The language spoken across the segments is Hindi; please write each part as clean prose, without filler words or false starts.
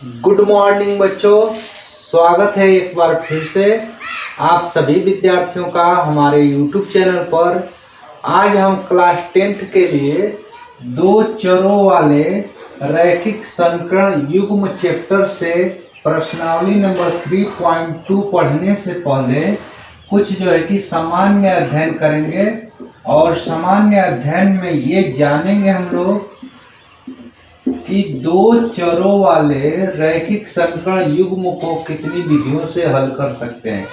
गुड मॉर्निंग बच्चों, स्वागत है एक बार फिर से आप सभी विद्यार्थियों का हमारे YouTube चैनल पर। आज हम क्लास 10th के लिए दो चरों वाले रैखिक समीकरण युग्म चैप्टर से प्रश्नावली नंबर 3.2 पढ़ने से पहले कुछ जो है कि सामान्य अध्ययन करेंगे और सामान्य अध्ययन में ये जानेंगे हम लोग कि दो चरों वाले रैखिक समीकरण युग्म को कितनी विधियों से हल कर सकते हैं,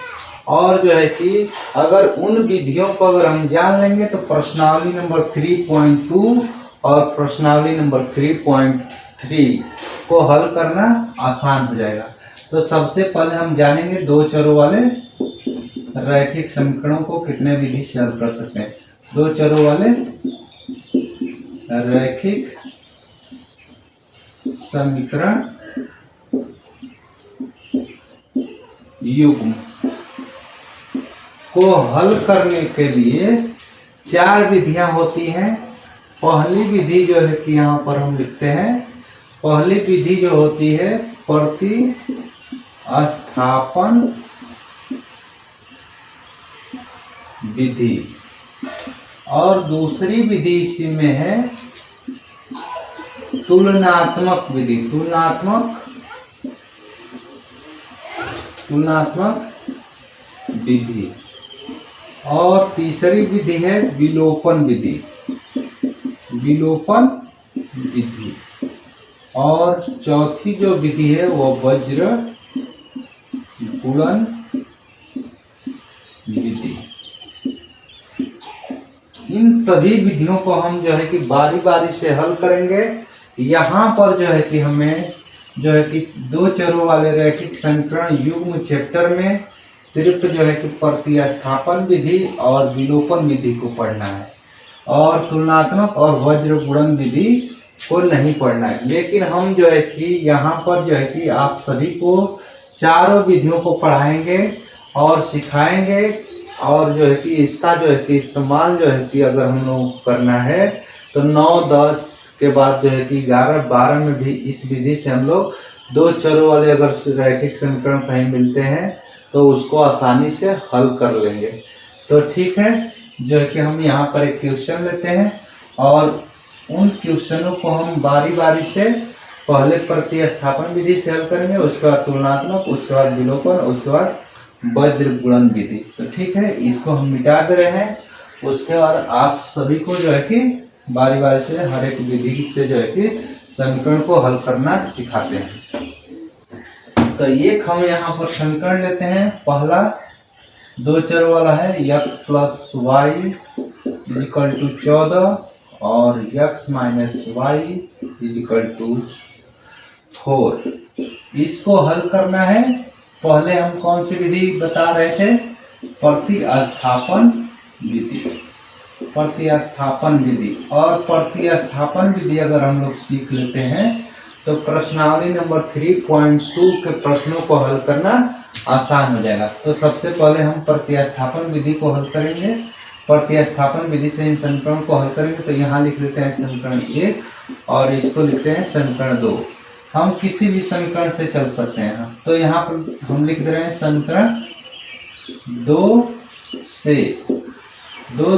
और जो है कि अगर उन विधियों को अगर हम जान लेंगे तो प्रश्नावली नंबर 3.2 और प्रश्नावली नंबर 3.3 को हल करना आसान हो जाएगा। तो सबसे पहले हम जानेंगे दो चरों वाले रैखिक समीकरणों को कितने विधि से हल कर सकते हैं। दो चरों वाले रैखिक समीकरण युग्म को हल करने के लिए चार विधियां होती हैं। पहली विधि जो है कि यहाँ पर हम लिखते हैं, पहली विधि जो होती है प्रतिस्थापन विधि, और दूसरी विधि इसी में है तुलनात्मक विधि। तुलनात्मक विधि, और तीसरी विधि है विलोपन विधि। और चौथी जो विधि है वो वज्र गुणन विधि। इन सभी विधियों को हम जो है कि बारी बारी से हल करेंगे। यहाँ पर जो है कि हमें जो है कि दो चरों वाले रैखिक समीकरण युग्म चैप्टर में सिर्फ जो है कि प्रतिस्थापन विधि और विलोपन विधि को पढ़ना है, और तुलनात्मक और वज्र गुणन विधि को नहीं पढ़ना है। लेकिन हम जो है कि यहाँ पर जो है कि आप सभी को चारों विधियों को पढ़ाएंगे और सिखाएंगे, और जो है कि इसका जो है कि इस्तेमाल जो है कि अगर हम लोग करना है तो 9-10 के बाद जो है कि 11-12 में भी इस विधि से हम लोग दो चरों वाले अगर रैखिक समीकरण कहीं मिलते हैं तो उसको आसानी से हल कर लेंगे। तो ठीक है, जो है कि हम यहाँ पर एक क्वेश्चन लेते हैं और उन क्वेश्चनों को हम बारी बारी से पहले प्रतिस्थापन विधि से हल करेंगे, उसके बाद तुलनात्मक, उसके बाद विलोपन, उसके बाद वज्र गुणन विधि। तो ठीक है, इसको हम मिटा दे रहे हैं। उसके बाद आप सभी को जो है कि बारी बारी से हर एक विधि से जो है कि समीकरण को हल करना सिखाते हैं। तो एक हम यहाँ पर समीकरण लेते हैं। पहला दो चर वाला है x + y = 14 और x - y = 4। इसको हल करना है। पहले हम कौन सी विधि बता रहे थे? प्रतिस्थापन विधि। और प्रतिस्थापन विधि अगर हम लोग सीख लेते हैं तो प्रश्नावली नंबर 3.2 के प्रश्नों को हल करना आसान हो जाएगा। तो सबसे पहले हम प्रतिस्थापन विधि को हल करेंगे। प्रतिस्थापन विधि से इन समीकरणों को हल करेंगे। तो यहाँ लिख लेते हैं समीकरण 1 और इसको लिखते हैं समीकरण 2। हम किसी भी समीकरण से चल सकते हैं। तो यहाँ पर हम लिख दे रहे हैं समीकरण 2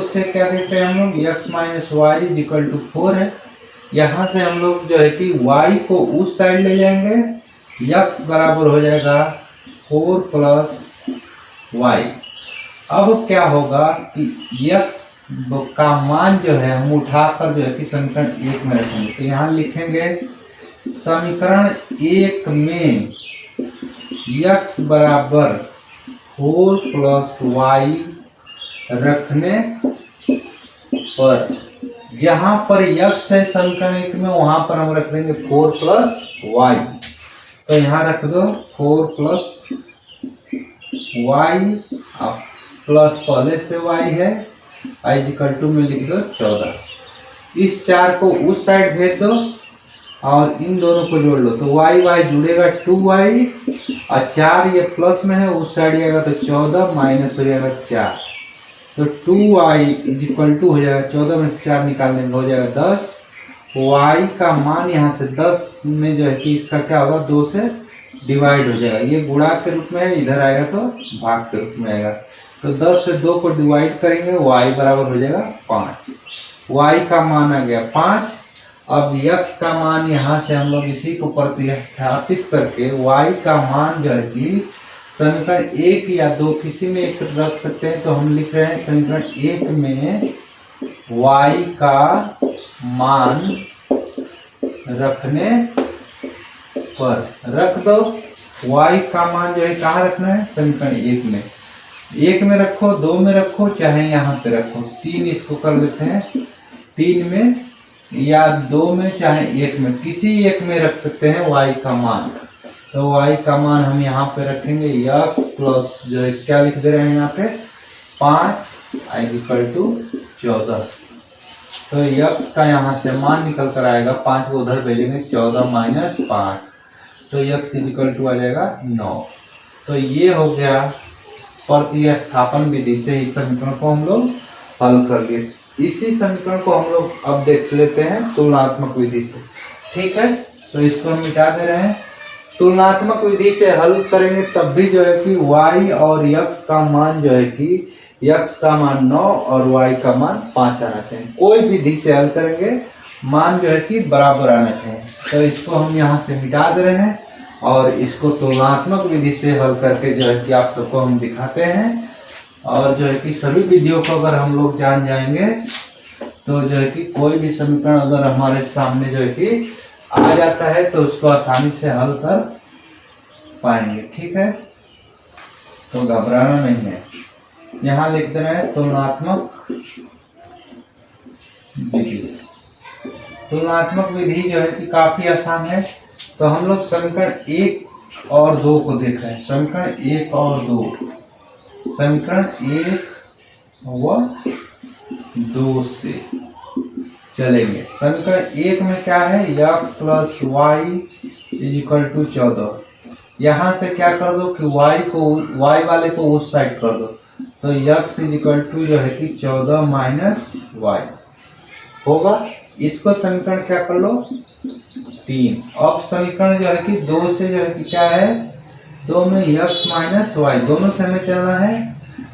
से क्या देखते हैं हम लोग? x - y = 4 है। यहाँ से हम लोग जो है कि y को उस साइड ले जाएंगे, x बराबर हो जाएगा 4 + y। अब क्या होगा कि x का मान जो है हम उठाकर जो है कि समीकरण 1 में रखेंगे। तो यहाँ लिखेंगे समीकरण 1 में x बराबर 4 + y रखने पर, जहां पर x है समीकरण 1 में वहां पर हम रख देंगे 4 + y। तो यहाँ रख दो 4 + y, प्लस पहले से y है, = में लिख दो 14। इस 4 को उस साइड भेज दो और इन दोनों को जोड़ लो। तो y जुड़ेगा 2y, और 4 ये प्लस में है, उस साइड जाएगा तो 14 माइनस हो जाएगा 4। तो 2y = हो जाएगा 14 में से 4 निकालने में हो जाएगा 10, y का मान यहाँ से 10 में जो है कि इसका क्या होगा, 2 से डिवाइड हो जाएगा। ये गुणा के रूप में है, इधर आएगा तो भाग के रूप में आएगा। तो 10 से 2 को डिवाइड करेंगे, y बराबर हो जाएगा 5। y का मान आ गया 5। अब x का मान यहाँ से हम लोग इसी को प्रतिस्थापित करके y का मान जो है कि समीकरण 1 या 2 किसी में एक रख सकते हैं। तो हम लिख रहे हैं समीकरण 1 में y का मान रखने पर, रख दो y का मान जो है कहाँ रखना है, समीकरण 1 में। 1 में रखो, 2 में रखो, चाहे यहाँ पे रखो। 3 इसको कर लेते हैं, 3 में या 2 में, चाहे 1 में, किसी एक में रख सकते हैं y का मान। तो y का मान हम यहाँ पे रखेंगे x प्लस जो है क्या लिख दे रहे हैं यहाँ पे 5 = 14। तो x का यहाँ से मान निकल कर आएगा, 5 को उधर भेजेंगे, 14 माइनस 5, तो x = आ जाएगा 9। तो ये हो गया प्रतिस्थापन विधि से इस समीकरण को हम लोग हल कर लिए। इसी समीकरण को हम लोग अब देख लेते हैं तुलनात्मक विधि से। ठीक है, तो इसको हम मिटा दे रहे हैं। तुलनात्मक विधि से हल करेंगे तब भी जो है कि y और x का मान जो है कि x का मान 9 और y का मान 5 आना चाहिए। कोई विधि से हल करेंगे मान जो है कि बराबर आना चाहिए। तो इसको हम यहाँ से मिटा दे रहे हैं और इसको तुलनात्मक विधि से हल करके जो है कि आप सबको हम दिखाते हैं। और जो है कि सभी विधियों को अगर हम लोग जान जाएंगे तो जो है कि कोई भी समीकरण अगर हमारे सामने जो है कि आ जाता है तो उसको आसानी से हल कर पाएंगे। ठीक है, तो घबराना नहीं है। यहाँ लिख दे रहे हैं तुलनात्मक विधि। तुलनात्मक विधि जो है कि काफी आसान है। तो हम लोग समीकरण 1 और 2 को देख रहे हैं। समीकरण 1 और 2, समीकरण 1 व 2 से चलेंगे। समीकरण 1 में क्या है, x प्लस y = 14। यहाँ से क्या कर दो कि y वाले को उस साइड कर दो, तो x = जो है कि 14 माइनस y होगा। इसको समीकरण क्या कर लो 3। अब समीकरण जो है कि 2 से जो है कि क्या है, 2 में x माइनस y दोनों से हमें चलना है,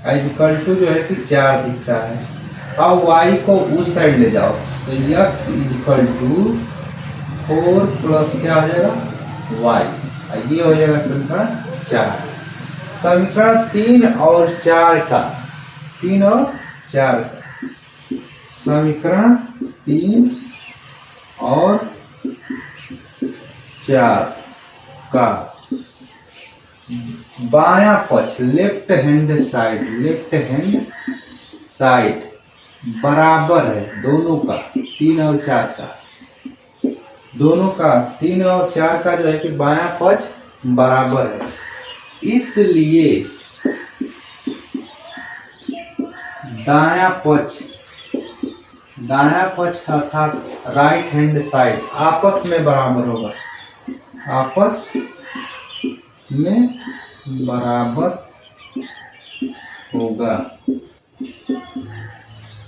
= जो है कि 4 दिख रहा है। अब y को उस साइड ले जाओ, तो x = 4 प्लस क्या हो जाएगा y, ये हो जाएगा समीकरण 4। समीकरण 3 और 4 का, 3 और 4 का, समीकरण 3 और 4 का बायां पक्ष, लेफ्ट हैंड साइड बराबर है दोनों का, 3 और 4 का, दोनों का 3 और 4 का जो है कि बायां पक्ष बराबर है। इसलिए दायां पक्ष अर्थात राइट हैंड साइड आपस में बराबर होगा, आपस में बराबर होगा।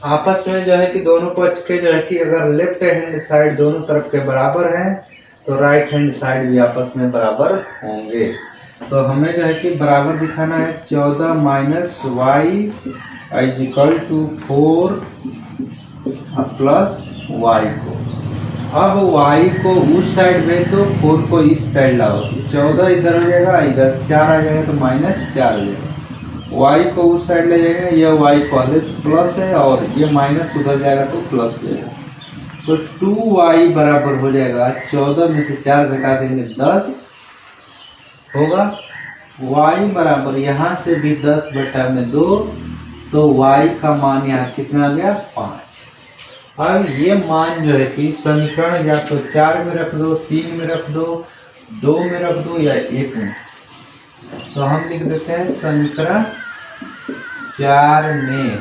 आपस में जो है कि दोनों पक्ष के जो है कि अगर लेफ्ट हैंड साइड दोनों तरफ के बराबर हैं तो राइट हैंड साइड भी आपस में बराबर होंगे। तो हमें जो है कि बराबर दिखाना है 14 माइनस y = 4 प्लस y को। अब y को उस साइड भेज दो, 4 को इस साइड लाओ, 14 इधर हो जाएगा, इधर 4 आ जाएगा तो माइनस 4 हो जाएगा। y को उस साइड ले जाएंगे, यह y पहले प्लस है और ये माइनस उधर जाएगा तो प्लस हो जाएगा। तो 2y बराबर हो जाएगा 14 में से 4 घटा देंगे 10 होगा। y बराबर यहाँ से भी 10/2, तो y का मान यहाँ कितना आ गया 5। अब ये मान जो है कि समीकरण या तो 4 में रख दो, 3 में रख दो, 2 में रख दो या 1 में। तो हम लिख देते हैं समीकरण 4 में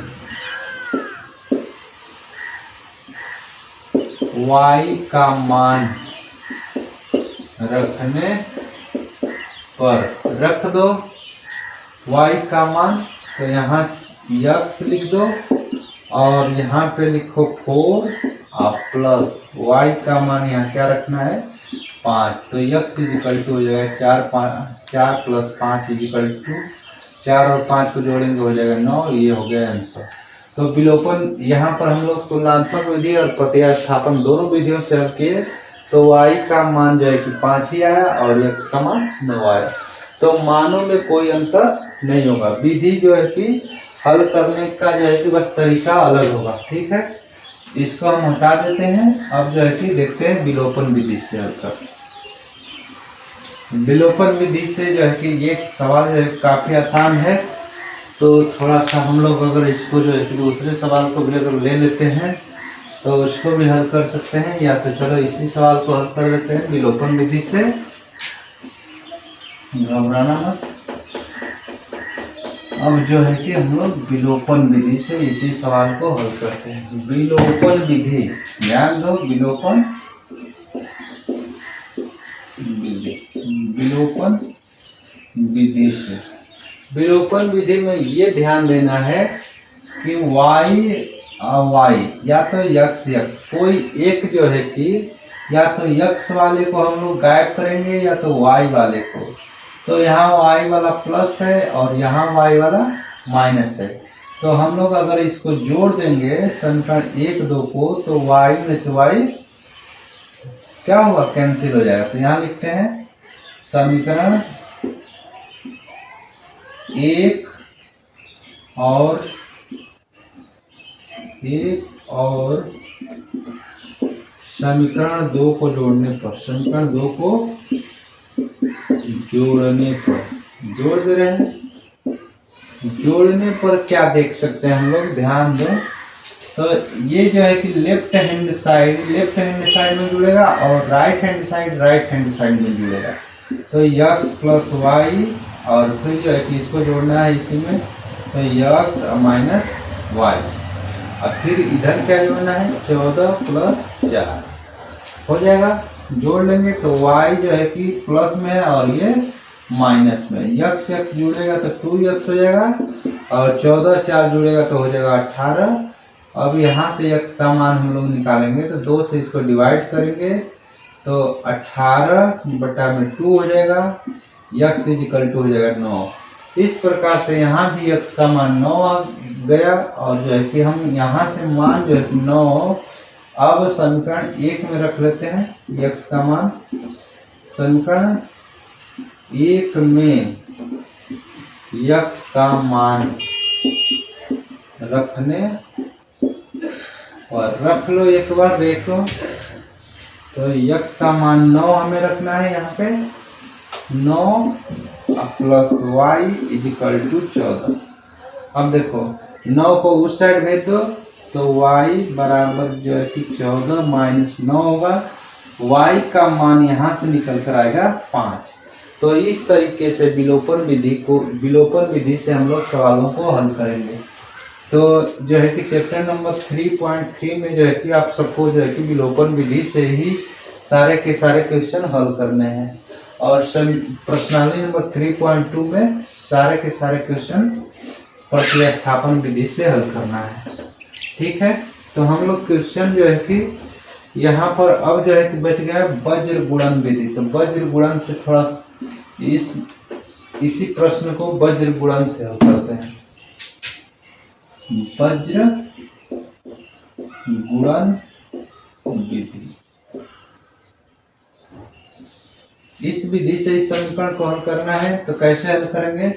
y का मान रखने पर, रख दो y का मान, तो यहाँ x लिख दो और यहाँ पे लिखो 4 और प्लस y का मान यहाँ क्या रखना है 5। तो x इजिकल टू हो जाएगा 4 प्लस 5 इजिकल टू 4 और 5 को जोड़ेंगे हो जाएगा 9। ये हो गया आंसर। तो विलोपन यहाँ पर हम लोग तुलनात्मक विधि और प्रतिस्थापन दोनों विधियों से हल किए। तो y का मान जो है कि 5 ही आया और x का मान 9 आया। तो मानों में कोई अंतर नहीं होगा। विधि जो है कि हल करने का जो है कि बस तरीका अलग होगा। ठीक है, इसको हम हटा देते हैं। अब जो है कि देखते हैं विलोपन विधि से हल कर। विलोपन विधि से जो है कि ये सवाल जो है काफी आसान है। तो थोड़ा सा हम लोग अगर इसको जो है कि दूसरे सवाल को भी अगर ले लेते हैं तो उसको भी हल कर सकते हैं, या तो चलो इसी सवाल को हल कर लेते हैं विलोपन विधि से। घबराना मत। अब जो है कि हम लोग विलोपन विधि से इसी सवाल को हल करते हैं। विलोपन विधि, ध्यान दो, विलोपन विधि से, विलोपन विधि में ये ध्यान देना है कि y या तो x कोई एक जो है कि या तो x वाले को हम लोग गायब करेंगे या तो y वाले को। तो यहाँ y वाला प्लस है और यहाँ y वाला माइनस है। तो हम लोग अगर इसको जोड़ देंगे समीकरण 1 2 को तो y में से y क्या होगा, कैंसिल हो जाएगा। तो यहाँ लिखते हैं समीकरण 1 और समीकरण 2 को जोड़ने पर, समीकरण 2 को जोड़ने पर, जोड़ दे रहे हैं। जोड़ने पर क्या देख सकते हैं हम लोग, ध्यान दें। तो ये जो है कि लेफ्ट हैंड साइड में जुड़ेगा और राइट हैंड साइड में जुड़ेगा। तो x प्लस वाई और फिर जो है कि इसको जोड़ना है इसी में, तो x माइनस वाई। और फिर इधर क्या जोड़ना है 14 प्लस 4 हो जाएगा। जोड़ लेंगे तो y जो है कि प्लस में है और ये माइनस में। x जुड़ेगा तो 2x हो जाएगा और 14 4 जुड़ेगा तो हो जाएगा 18। अब यहाँ से x का मान हम लोग निकालेंगे तो 2 से इसको डिवाइड करेंगे तो 18/2 हो जाएगा। x इजिकल टू हो जाएगा 9। इस प्रकार से यहाँ भी x का मान 9 आ गया और जो है कि हम यहाँ से मान जो है कि 9 अब समीकरण 1 में रख लेते हैं। x का मान समीकरण 1 में x का मान रखने और रख लो, एक बार देखो। तो x का मान 9 हमें रखना है यहाँ पे, 9 प्लस y इजिकल टू 14। अब देखो 9 को उस साइड भेज दो तो y बराबर जो है कि 14 माइनस 9 होगा। y का मान यहाँ से निकल कर आएगा 5। तो इस तरीके से विलोपन विधि से हम लोग सवालों को हल करेंगे। तो जो है कि चैप्टर नंबर 3.3 में जो है कि आप सबको जो है कि विलोपन विधि से ही सारे के सारे क्वेश्चन हल करने हैं और प्रश्नावली नंबर 3.2 में सारे के सारे क्वेश्चन प्रतिस्थापन विधि से हल करना है। ठीक है, तो हम लोग क्वेश्चन जो है कि यहाँ पर अब जो है कि बच गया वज्र गुणन विधि। तो वज्र गुणन से थोड़ा इसी प्रश्न को वज्र गुणन से हल करते हैं। वज्र गुणन विधि, इस विधि से इस समीकरण को हल करना है। तो कैसे हल करेंगे,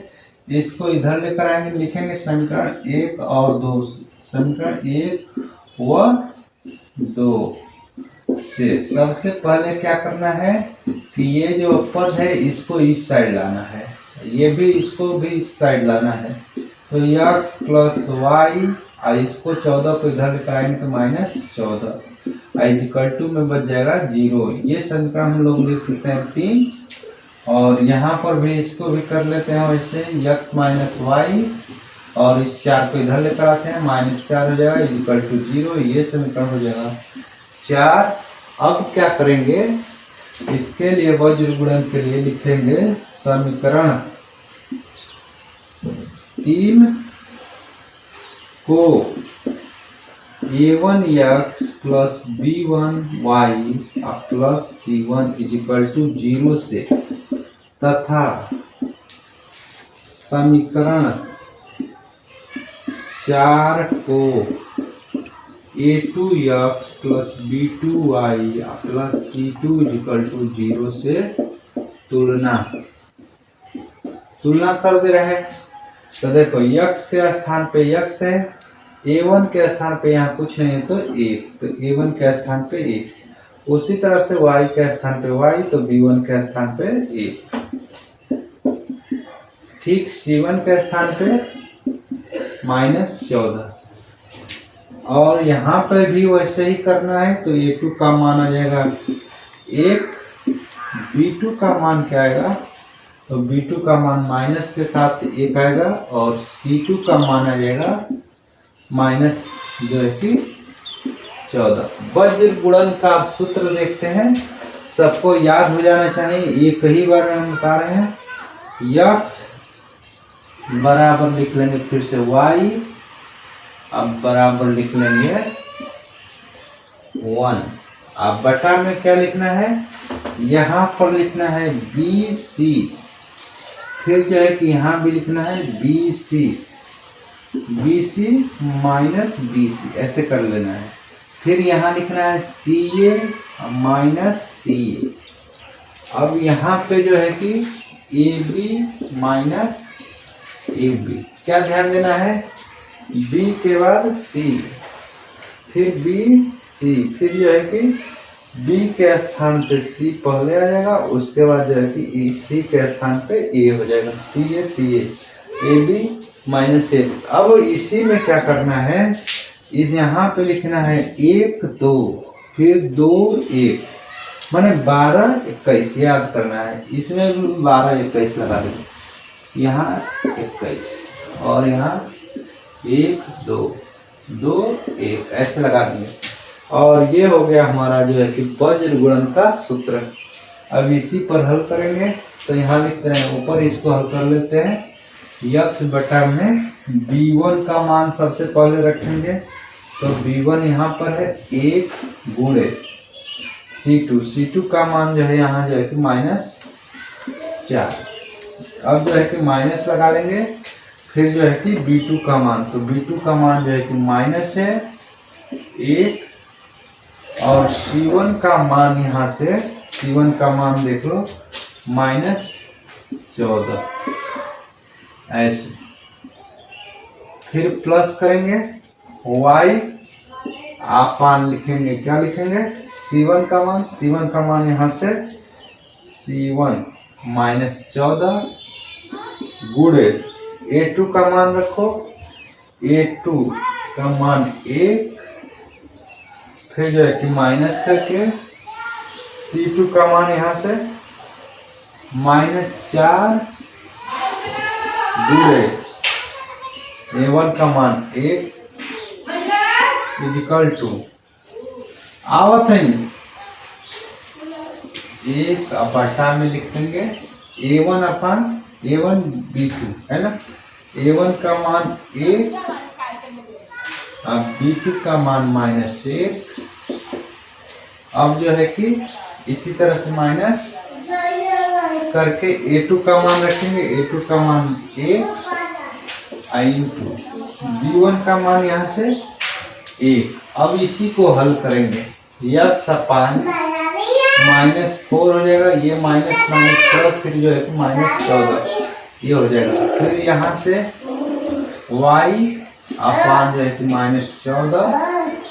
इसको इधर लेकर आएंगे, लिखेंगे समीकरण 1 और 2, समीकरण 1 व 2 से सबसे पहले क्या करना है कि ये जो पद है इसको इस साइड लाना है, ये भी इसको भी इस साइड लाना है। तो x प्लस वाई और इसको 14 को इधर लेकर आएंगे तो माइनस 14 इजिकल टू में बच जाएगा 0। ये समीकरण हम लोग लिख लेते हैं 3 और यहाँ पर भी इसको भी कर लेते हैं वैसे x माइनस वाई और इस 4 को इधर लेकर आते हैं माइनस 4 हो जाएगा इजिकल टू 0। ये समीकरण हो जाएगा 4। अब क्या करेंगे, इसके लिए वज्र गुणन के लिए लिखेंगे समीकरण 3 को a1x plus b1y plus c1 is equal to 0 से तथा समीकरण 4 को a2x plus b2y plus c2 is equal to 0 से तुलना कर दे रहे हैं। तो देखो x के स्थान पे x है, a1 के स्थान पे यहाँ कुछ नहीं है तो 1, तो a1 के स्थान पे 1, उसी तरह से y के स्थान पे y, तो b1 के स्थान पे 1, ठीक c1 के स्थान पे -14, और यहाँ पे भी वैसे ही करना है। तो a2 का मान आ जाएगा 1, b2 का मान क्या आएगा, तो b2 का मान माइनस के साथ 1 आएगा, और c2 का मान आ जाएगा माइनस जो है कि 14। वज्र गुणन का आप सूत्र देखते हैं, सबको याद हो जाना चाहिए, एक ही बार में हम बता रहे हैं। x बराबर लिख लेंगे फिर से y, अब बराबर लिख लेंगे 1, अब बटा में क्या लिखना है, यहाँ पर लिखना है BC, फिर जो है कि यहाँ भी लिखना है BC माइनस BC, ऐसे कर लेना है। फिर यहाँ लिखना है CA माइनस CA। अब यहाँ पे जो है कि AB माइनस AB, क्या ध्यान देना है, B के बाद C, फिर BC, फिर जो है कि B के स्थान पे C पहले आ जाएगा, उसके बाद जो है कि C के स्थान पे A हो जाएगा, CA AB माइनस A। अब इसी में क्या करना है, इस यहाँ पे लिखना है 1 2, फिर 2 1, माने 12 21 याद करना है। इसमें भी 12 21 लगा देंगे, यहाँ 21 और यहाँ 1 2 2 1 ऐसे लगा देंगे, और ये हो गया हमारा जो है कि वज्र गुणन का सूत्र। अब इसी पर हल करेंगे, तो यहाँ लिखते हैं ऊपर, इसको हल कर लेते हैं। x बटा में b1 का मान सबसे पहले रखेंगे, तो b1 यहाँ पर है 1 गुणे c2 का मान जो है यहाँ जो है कि -4, अब जो है कि माइनस लगा लेंगे, फिर जो है कि b2 का मान, तो b2 का मान जो है कि माइनस है 1, और c1 का मान यहाँ से, c1 का मान देख लो -14, ऐसे। फिर प्लस करेंगे y, आप मान लिखेंगे, क्या लिखेंगे, c1 का मान यहाँ से c1 -14 गुणे a2 का मान रखो, a2 का मान 1, फिर जो है कि माइनस करके c2 का मान यहाँ से -4 गुणे a1 का मान 1 इजिकल टू आवत है 1 बटा में लिखेंगे a1 अपन a1 b2 है ना, a1 का मान 1, अब b2 का मान -1, अब जो है कि इसी तरह से माइनस करके a2 का मान रखेंगे, a2 का मान 1 इंटू b1 का मान यहाँ से 1। अब इसी को हल करेंगे, x अपान -4 हो जाएगा, ये माइनस प्लस, फिर जो है कि -14 ये हो जाएगा, फिर यहाँ से y अपान जो है कि -14,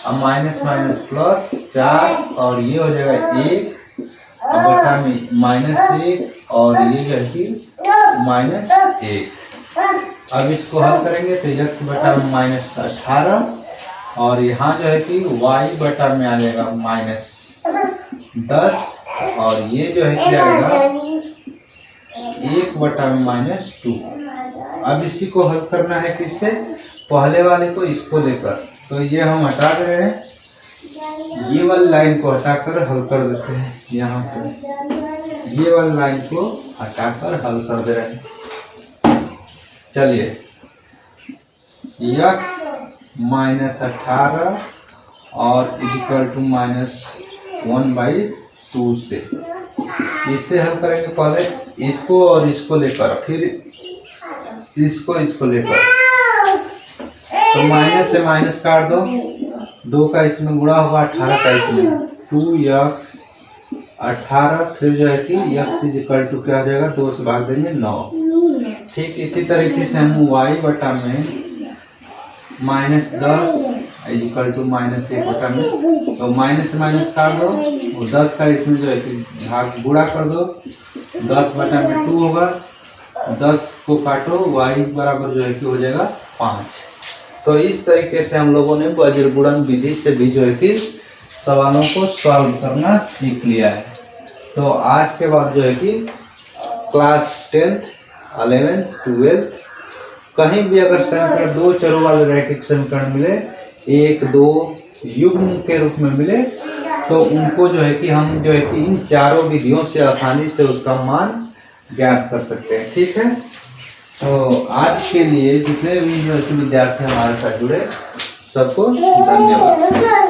अब माइनस प्लस 4, और ये हो जाएगा 1, अब बटा में -1, और ये जो है कि -1। अब इसको हल करेंगे तो x बटा में -18, और यहाँ जो है कि y बटा में आ जाएगा -10, और ये जो है कि आएगा 1 बटा में -2। अब इसी को हल करना है किससे, पहले वाले को इसको लेकर, तो ये हम हटा दे रहे हैं, ये वाली लाइन को हटाकर हल कर देते हैं, यहाँ पे ये वाली लाइन को हटाकर हल कर दे रहे हैं। चलिए x -18 और इक्वल टू -1/2 से। इससे हल करेंगे पहले इसको और इसको लेकर, फिर इसको लेकर, तो माइनस से माइनस काट दो, 2 का इसमें गुणा होगा, 18 का इसमें, 2x 18, फिर जो है कि x इक्वल टू क्या हो जाएगा, 2 से भाग देंगे 9। ठीक इसी तरीके से हम y बटा में -10 इक्वल टू -1 बटा में, तो माइनस से माइनस काट दो, और 10 का इसमें जो है कि भाग गुणा कर दो, 10 बटा में 2 होगा, 10 को काटो, y बराबर जो है कि हो जाएगा 5। तो इस तरीके से हम लोगों ने वज्र गुणन विधि से भी जो है कि सवालों को सॉल्व करना सीख लिया है। तो आज के बाद जो है कि क्लास 10th 11th 12th कहीं भी अगर समीकरण 2 चरों वाले रैखिक समीकरण मिले, 1 2 युग्म के रूप में मिले, तो उनको जो है कि हम जो है कि इन चारों विधियों से आसानी से उसका मान ज्ञात कर सकते हैं। ठीक है, तो आज के लिए जितने भी विद्यार्थी हमारे साथ जुड़े सबको धन्यवाद।